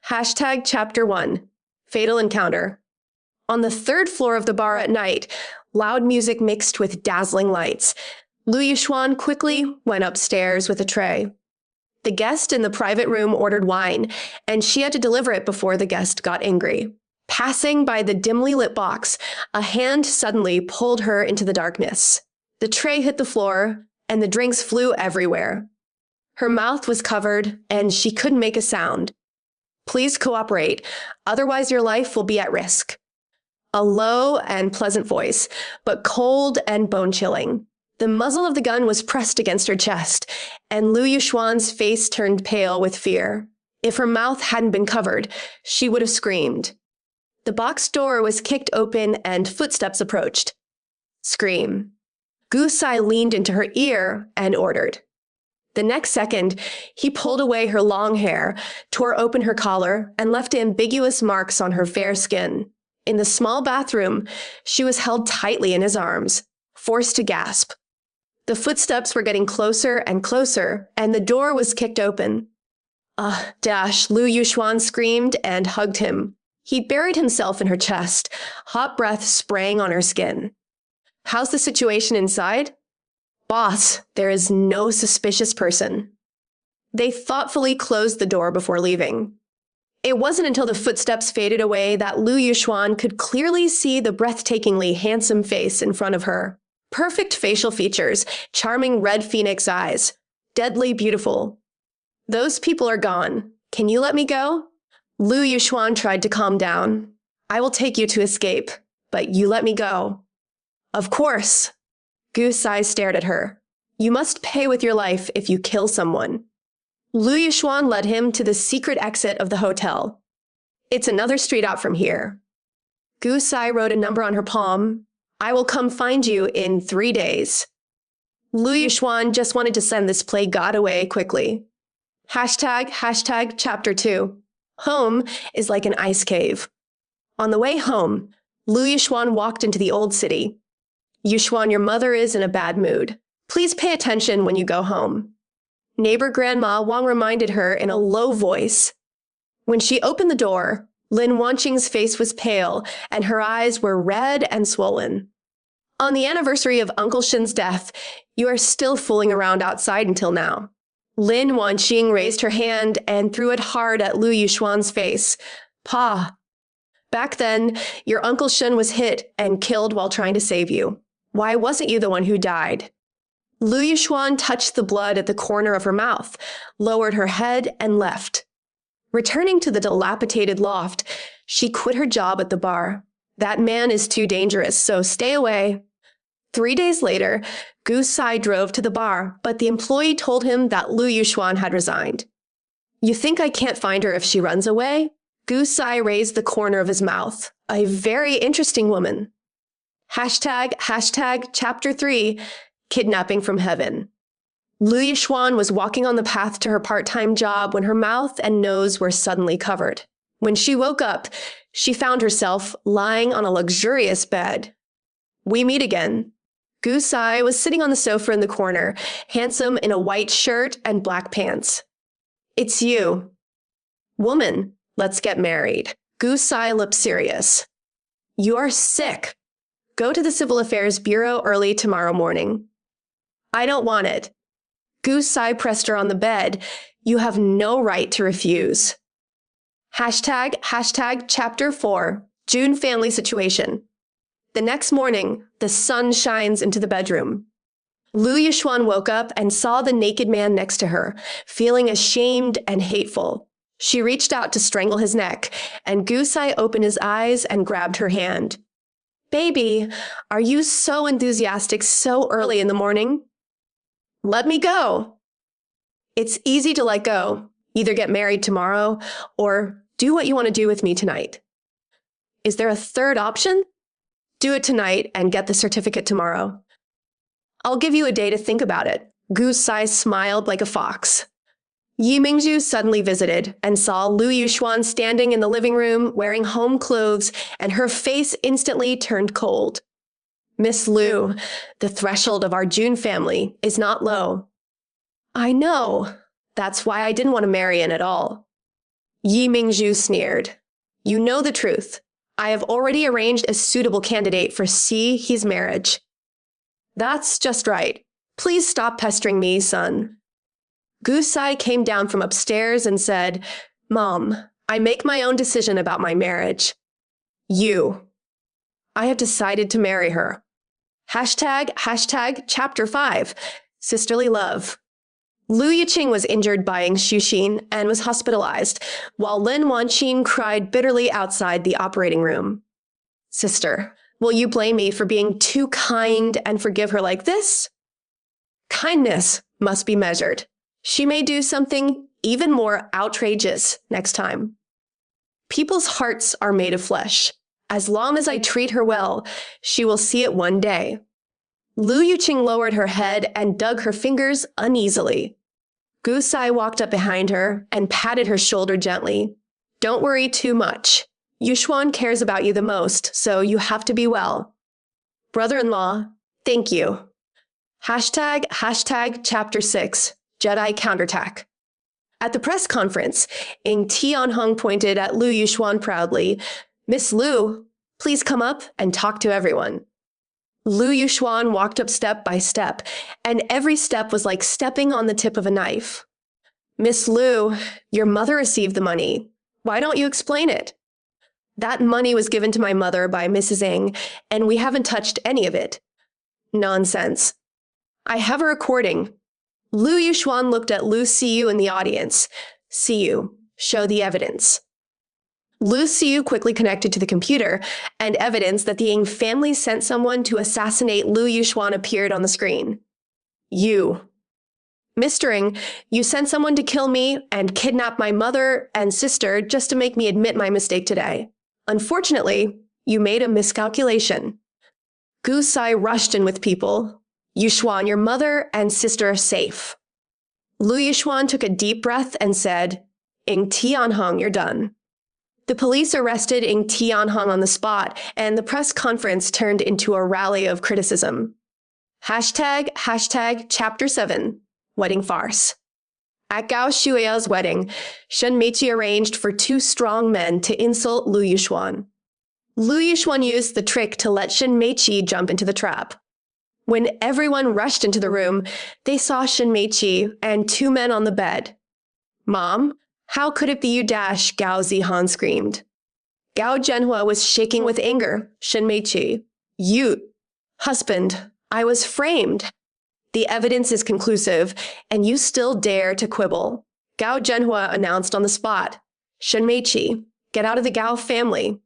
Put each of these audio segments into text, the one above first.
Hashtag Chapter 1, Fatal Encounter. On the third floor of the bar at night, loud music mixed with dazzling lights. Lu Yushuan quickly went upstairs with a tray. The guest in the private room ordered wine, and she had to deliver it before the guest got angry. Passing by the dimly lit box, a hand suddenly pulled her into the darkness. The tray hit the floor, and the drinks flew everywhere. Her mouth was covered, and she couldn't make a sound. Please cooperate, otherwise your life will be at risk. A low and pleasant voice, but cold and bone-chilling. The muzzle of the gun was pressed against her chest, and Lu Yushuan's face turned pale with fear. If her mouth hadn't been covered, she would have screamed. The box door was kicked open and footsteps approached. Scream. Gu Sai leaned into her ear and ordered. The next second, he pulled away her long hair, tore open her collar, and left ambiguous marks on her fair skin. In the small bathroom, she was held tightly in his arms, forced to gasp. The footsteps were getting closer and closer, and the door was kicked open. Lu Yushuan screamed and hugged him. He buried himself in her chest, hot breath spraying on her skin. How's the situation inside? Boss, there is no suspicious person. They thoughtfully closed the door before leaving. It wasn't until the footsteps faded away that Lu Yushuan could clearly see the breathtakingly handsome face in front of her. Perfect facial features, charming red phoenix eyes, deadly beautiful. Those people are gone. Can you let me go? Lu Yushuan tried to calm down. I will take you to escape, but you let me go. Of course. Gu Sai stared at her. You must pay with your life if you kill someone. Lu Yushuan led him to the secret exit of the hotel. It's another street out from here. Gu Sai wrote a number on her palm. I will come find you in 3 days. Lu Yushuan just wanted to send this plague god away quickly. Hashtag Chapter 2. Home is like an ice cave. On the way home, Lu Yushuan walked into the old city. Yushuan, your mother is in a bad mood. Please pay attention when you go home. Neighbor Grandma Wang reminded her in a low voice. When she opened the door, Lin Wanqing's face was pale and her eyes were red and swollen. On the anniversary of Uncle Shin's death, you are still fooling around outside until now. Lin Wanqing raised her hand and threw it hard at Lu Yushuan's face. Pa. Back then, your Uncle Shin was hit and killed while trying to save you. Why wasn't you the one who died? Lu Yushuan touched the blood at the corner of her mouth, lowered her head, and left. Returning to the dilapidated loft, she quit her job at the bar. That man is too dangerous, so stay away. 3 days later, Gu Sai drove to the bar, but the employee told him that Lu Yushuan had resigned. You think I can't find her if she runs away? Gu Sai raised the corner of his mouth. A very interesting woman. Hashtag Chapter 3, Kidnapping from Heaven. Lu Yushuan was walking on the path to her part-time job when her mouth and nose were suddenly covered. When she woke up, she found herself lying on a luxurious bed. We meet again. Gu Sai was sitting on the sofa in the corner, handsome in a white shirt and black pants. It's you. Woman, let's get married. Gu Sai looked serious. You are sick. Go to the Civil Affairs Bureau early tomorrow morning. I don't want it. Gu Sai pressed her on the bed. You have no right to refuse. Hashtag Chapter 4, June family situation. The next morning, the sun shines into the bedroom. Lu Yushuan woke up and saw the naked man next to her, feeling ashamed and hateful. She reached out to strangle his neck, and Gu Sai opened his eyes and grabbed her hand. Baby, are you so enthusiastic so early in the morning? Let me go. It's easy to let go. Either get married tomorrow or do what you want to do with me tonight. Is there a third option? Do it tonight and get the certificate tomorrow. I'll give you a day to think about it. Gu Sai smiled like a fox. Yi Mingzhu suddenly visited and saw Lu Yushuan standing in the living room wearing home clothes, and her face instantly turned cold. Miss Lu, the threshold of our June family is not low. I know. That's why I didn't want to marry in at all. Yi Mingzhu sneered. You know the truth. I have already arranged a suitable candidate for He's marriage. That's just right. Please stop pestering me, son. Gu Sai came down from upstairs and said, Mom, I make my own decision about my marriage. I have decided to marry her. Hashtag chapter 5, sisterly love. Lu Yiqing was injured by Ng Xuxin and was hospitalized, while Lin Wanqing cried bitterly outside the operating room. Sister, will you blame me for being too kind and forgive her like this? Kindness must be measured. She may do something even more outrageous next time. People's hearts are made of flesh. As long as I treat her well, she will see it one day. Lu Yiqing lowered her head and dug her fingers uneasily. Gu Sai walked up behind her and patted her shoulder gently. Don't worry too much. Yuxuan cares about you the most, so you have to be well. Brother-in-law, thank you. Hashtag chapter 6, Jedi counterattack. At the press conference, Ng Tianhong pointed at Lu Yuxuan proudly. Miss Lu, please come up and talk to everyone. Lu Yuxuan walked up step by step, and every step was like stepping on the tip of a knife. Miss Lu, your mother received the money. Why don't you explain it? That money was given to my mother by Mrs. Ng, and we haven't touched any of it. Nonsense. I have a recording. Lu Yuxuan looked at Lu Siyu in the audience. Siyu, show the evidence. Lu Siyu quickly connected to the computer, and evidence that the Ng family sent someone to assassinate Lu Yuxuan appeared on the screen. Mr. Ng, you sent someone to kill me and kidnap my mother and sister just to make me admit my mistake today. Unfortunately, you made a miscalculation. Gu Sai rushed in with people. Yuxuan, your mother and sister are safe. Lu Yuxuan took a deep breath and said, Ng Tianhong, you're done. The police arrested Ng Tianhong on the spot, and the press conference turned into a rally of criticism. Hashtag chapter 7, wedding farce. At Gao Shuiao's wedding, Shen Meiqi arranged for two strong men to insult Lu Yuxuan. Lu Yuxuan used the trick to let Shen Meiqi jump into the trap. When everyone rushed into the room, they saw Shen Meiqi and two men on the bed. Mom, how could it be you? Gao Zihan screamed. Gao Zhenhua was shaking with anger. Shen Meiqi, husband, I was framed. The evidence is conclusive, and you still dare to quibble. Gao Zhenhua announced on the spot. Shen Meiqi, get out of the Gao family.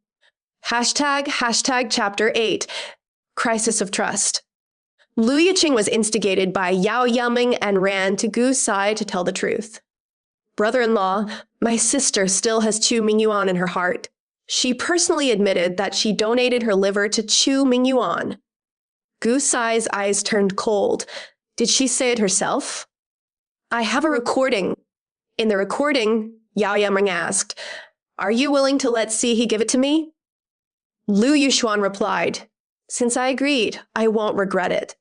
Hashtag chapter 8, crisis of trust. Lu Yiqing was instigated by Yao Yaming and ran to Gu Sai to tell the truth. Brother-in-law, my sister still has Chu Mingyuan in her heart. She personally admitted that she donated her liver to Chu Mingyuan. Gu Sai's eyes turned cold. Did she say it herself? I have a recording. In the recording, Yao Yaming asked, are you willing to let he give it to me? Lu Yuxuan replied, since I agreed, I won't regret it.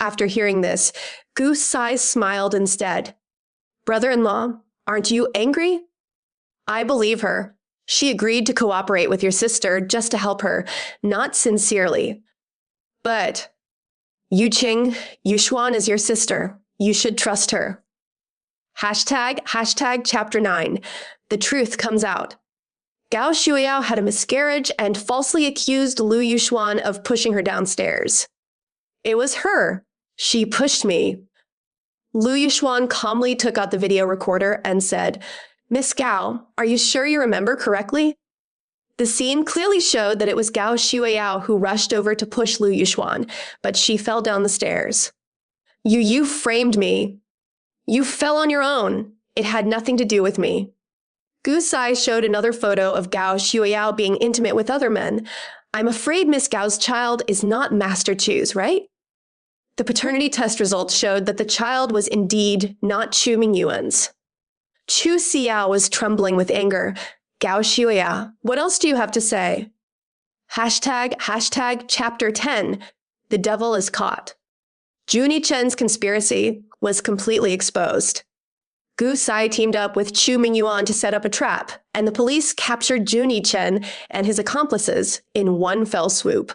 After hearing this, Gu Sai smiled instead. Brother-in-law, aren't you angry? I believe her. She agreed to cooperate with your sister just to help her, not sincerely. But, Yuqing, Yuxuan is your sister. You should trust her. Hashtag chapter 9. The truth comes out. Gao Shuiao had a miscarriage and falsely accused Lu Yuxuan of pushing her downstairs. It was her. She pushed me. Lu Yuxuan calmly took out the video recorder and said, Miss Gao, are you sure you remember correctly? The scene clearly showed that it was Gao Shuiao who rushed over to push Lu Yuxuan, but she fell down the stairs. You framed me. You fell on your own. It had nothing to do with me. Gu Sai showed another photo of Gao Shuiao being intimate with other men. I'm afraid Miss Gao's child is not Master Chu's, right? The paternity test results showed that the child was indeed not Chu Mingyuan's. Chu Xiao was trembling with anger. Gao Shuia, what else do you have to say? Hashtag chapter 10. The devil is caught. Juni Chen's conspiracy was completely exposed. Gu Sai teamed up with Chu Mingyuan to set up a trap, and the police captured Jun Yichen and his accomplices in one fell swoop.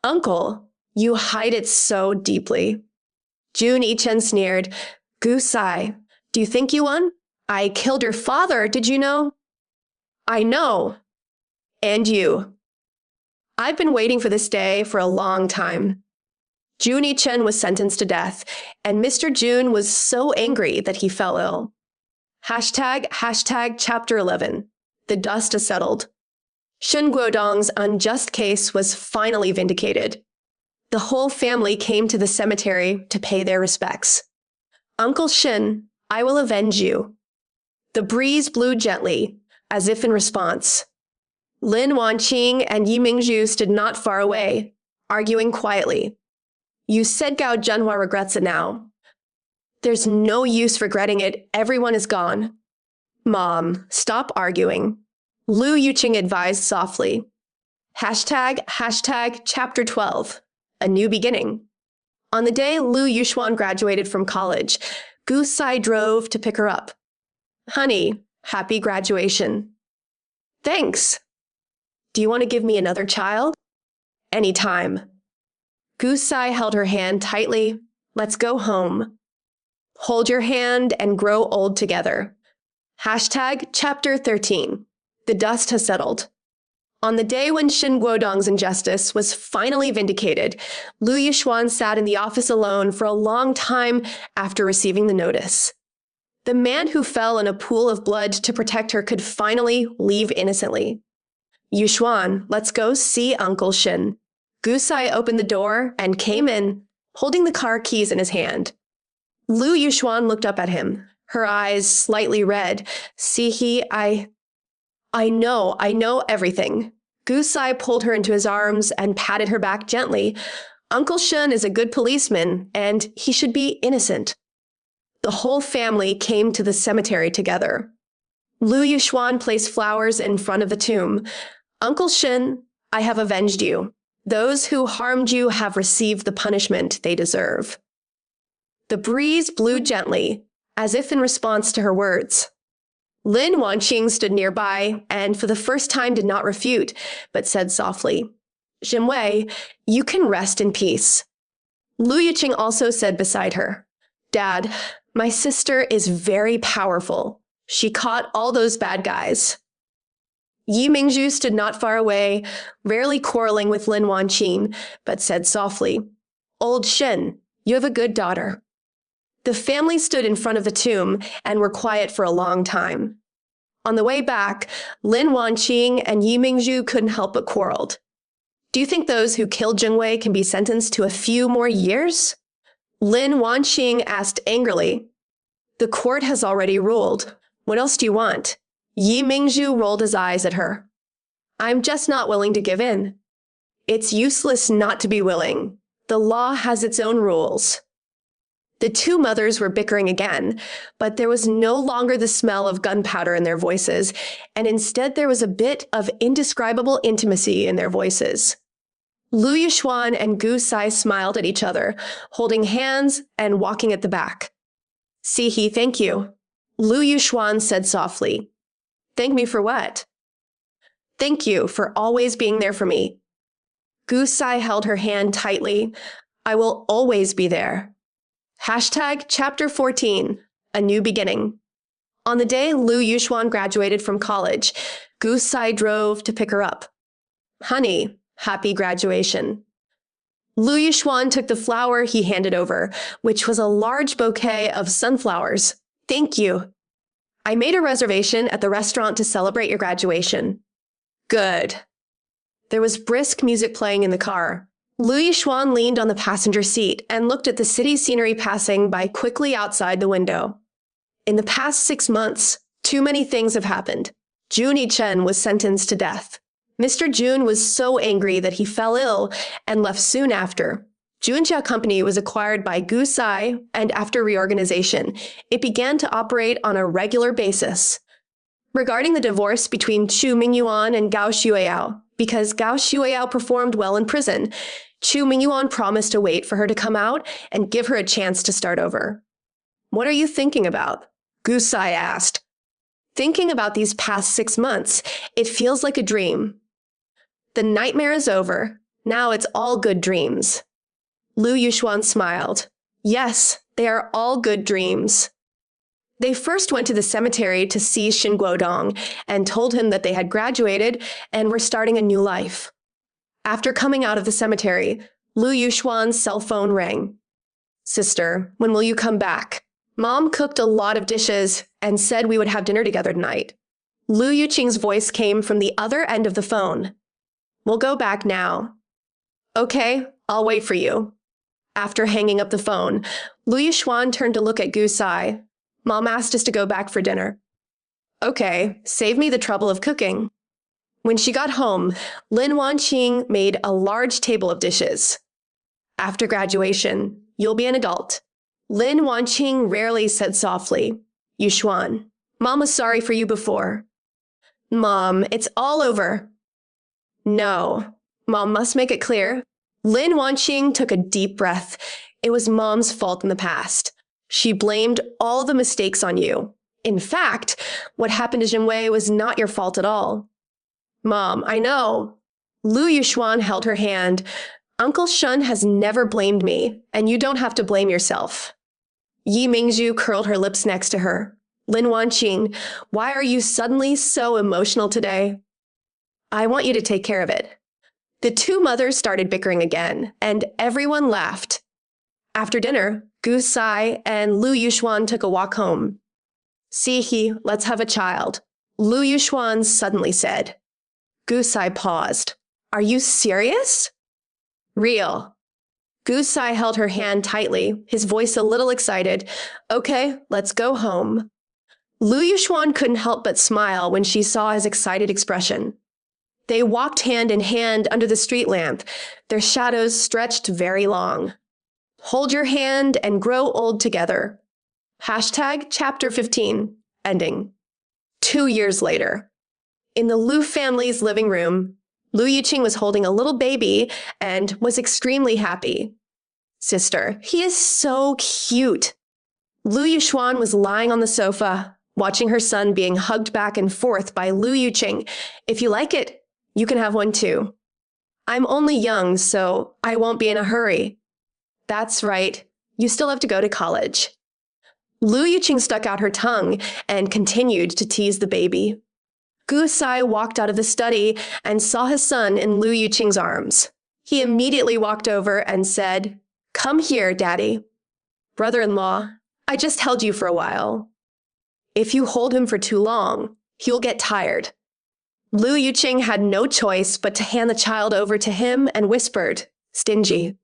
Uncle, you hide it so deeply. Jun Yichen sneered. Gu Sai, do you think you won? I killed your father, did you know? I know. And you. I've been waiting for this day for a long time. Jun Yichen was sentenced to death, and Mr. Jun was so angry that he fell ill. ## Chapter 11. The dust has settled. Shen Guodong's unjust case was finally vindicated. The whole family came to the cemetery to pay their respects. Uncle Shen, I will avenge you. The breeze blew gently, as if in response. Lin Wanqing and Yi Mingzhu stood not far away, arguing quietly. You said Gao Zhenhua regrets it now. There's no use regretting it. Everyone is gone. Mom, stop arguing. Lu Yuqing advised softly. ## Chapter 12. A New Beginning. On the day Lu Yuxuan graduated from college, Gu Sai drove to pick her up. Honey, happy graduation. Thanks. Do you want to give me another child? Anytime. Gu Sai held her hand tightly. Let's go home. Hold your hand and grow old together. ## Chapter 13. The dust has settled. On the day when Shen Guodong's injustice was finally vindicated, Lu Yixuan sat in the office alone for a long time after receiving the notice. The man who fell in a pool of blood to protect her could finally leave innocently. Yixuan, let's go see Uncle Shen. Gu Sai opened the door and came in, holding the car keys in his hand. Lu Yixuan looked up at him, her eyes slightly red. See he, I know everything. Gu Sai pulled her into his arms and patted her back gently. Uncle Shen is a good policeman, and he should be innocent. The whole family came to the cemetery together. Lu Yixuan placed flowers in front of the tomb. Uncle Shen, I have avenged you. Those who harmed you have received the punishment they deserve. The breeze blew gently, as if in response to her words. Lin Wanqing stood nearby and for the first time did not refute, but said softly, Jinwei, you can rest in peace. Lu Yuqing also said beside her, Dad, my sister is very powerful. She caught all those bad guys. Yi Mingzhu stood not far away, rarely quarreling with Lin Wanqing, but said softly, Old Shen, you have a good daughter. The family stood in front of the tomb and were quiet for a long time. On the way back, Lin Wanqing and Yi Mingzhu couldn't help but quarreled. Do you think those who killed Jinwei can be sentenced to a few more years? Lin Wanqing asked angrily. The court has already ruled. What else do you want? Yi Mingzhu rolled his eyes at her. I'm just not willing to give in. It's useless not to be willing. The law has its own rules. The two mothers were bickering again, but there was no longer the smell of gunpowder in their voices, and instead there was a bit of indescribable intimacy in their voices. Lu Yixuan and Gu Sai smiled at each other, holding hands and walking at the back. See he, thank you. Lu Yixuan said softly. Thank me for what? Thank you for always being there for me. Gu Sai held her hand tightly. I will always be there. # Chapter 14. A New Beginning. On the day Lu Yixuan graduated from college, Gu Sai drove to pick her up. Honey, happy graduation. Lu Yixuan took the flower he handed over, which was a large bouquet of sunflowers. Thank you. I made a reservation at the restaurant to celebrate your graduation. Good. There was brisk music playing in the car. Lu Yixuan leaned on the passenger seat and looked at the city scenery passing by quickly outside the window. In the past 6 months, too many things have happened. Jun Yichen was sentenced to death. Mr. Jun was so angry that he fell ill and left soon after. Junjia Company was acquired by Gu Sai, and after reorganization, it began to operate on a regular basis. Regarding the divorce between Chu Mingyuan and Gao Xueyao, because Gao Xueyao performed well in prison, Chu Mingyuan promised to wait for her to come out and give her a chance to start over. What are you thinking about? Gusai asked. Thinking about these past 6 months, it feels like a dream. The nightmare is over. Now it's all good dreams. Lu Yuxuan smiled. Yes, they are all good dreams. They first went to the cemetery to see Xin Guodong and told him that they had graduated and were starting a new life. After coming out of the cemetery, Lu Yuxuan's cell phone rang. Sister, when will you come back? Mom cooked a lot of dishes and said we would have dinner together tonight. Lu Yuqing's voice came from the other end of the phone. We'll go back now. Okay, I'll wait for you. After hanging up the phone, Lu Yuxuan turned to look at Gusai. Mom asked us to go back for dinner. Okay, save me the trouble of cooking. When she got home, Lin Wanqing made a large table of dishes. After graduation, you'll be an adult. Lin Wanqing rarely said softly, Yuxuan, Mom was sorry for you before. Mom, it's all over. No, Mom must make it clear. Lin Wanqing took a deep breath. It was Mom's fault in the past. She blamed all the mistakes on you. In fact, what happened to Jinwei was not your fault at all. Mom, I know. Lu Yuxuan held her hand. Uncle Shun has never blamed me, and you don't have to blame yourself. Yi Mingzhu curled her lips next to her. Lin Wanqing, why are you suddenly so emotional today? I want you to take care of it. The two mothers started bickering again, and everyone laughed. After dinner, Gusai and Lu Yuxuan took a walk home. Sihi, let's have a child, Lu Yuxuan suddenly said. Gusai paused. Are you serious? Real. Gusai held her hand tightly, his voice a little excited. Okay, let's go home. Lu Yuxuan couldn't help but smile when she saw his excited expression. They walked hand in hand under the street lamp, their shadows stretched very long. Hold your hand and grow old together. Hashtag Chapter 15, ending. 2 years later. In the Lu family's living room, Lu Yuqing was holding a little baby and was extremely happy. Sister, he is so cute. Lu Yuxuan was lying on the sofa, watching her son being hugged back and forth by Lu Yuqing. If you like it, you can have one too. I'm only young, so I won't be in a hurry. That's right. You still have to go to college. Lu Yuqing stuck out her tongue and continued to tease the baby. Gusai walked out of the study and saw his son in Lu Yuqing's arms. He immediately walked over and said, Come here, Daddy. Brother-in-law, I just held you for a while. If you hold him for too long, he'll get tired. Lu Yuqing had no choice but to hand the child over to him and whispered, Stingy.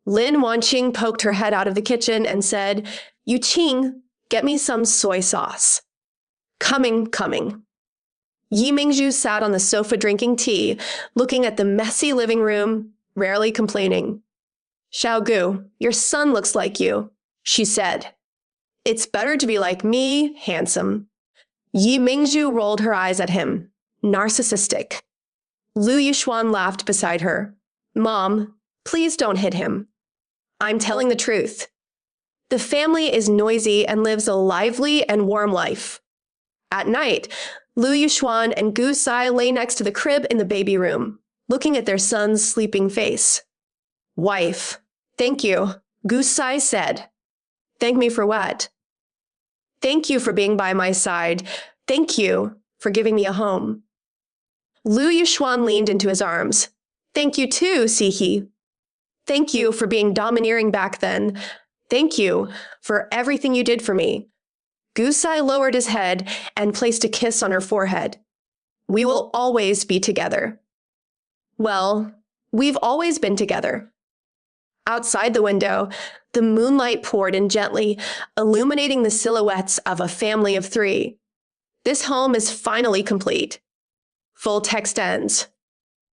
Lin Wanqing poked her head out of the kitchen and said, Yuqing, get me some soy sauce. Coming. Yi Mingzhu sat on the sofa drinking tea, looking at the messy living room, rarely complaining. Xiaogu, your son looks like you, she said. It's better to be like me, handsome. Yi Mingzhu rolled her eyes at him. Narcissistic. Lu Yuxuan laughed beside her. Mom, please don't hit him. I'm telling the truth. The family is noisy and lives a lively and warm life. At night, Lu Yuxuan and Gusai lay next to the crib in the baby room, looking at their son's sleeping face. Wife, thank you, Gusai said. Thank me for what? Thank you for being by my side. Thank you for giving me a home. Lu Yuxuan leaned into his arms. Thank you too, Sihi. Thank you for being domineering back then. Thank you for everything you did for me. Gusai lowered his head and placed a kiss on her forehead. We will always be together. Well, we've always been together. Outside the window, the moonlight poured in gently, illuminating the silhouettes of a family of 3. This home is finally complete. Full text ends.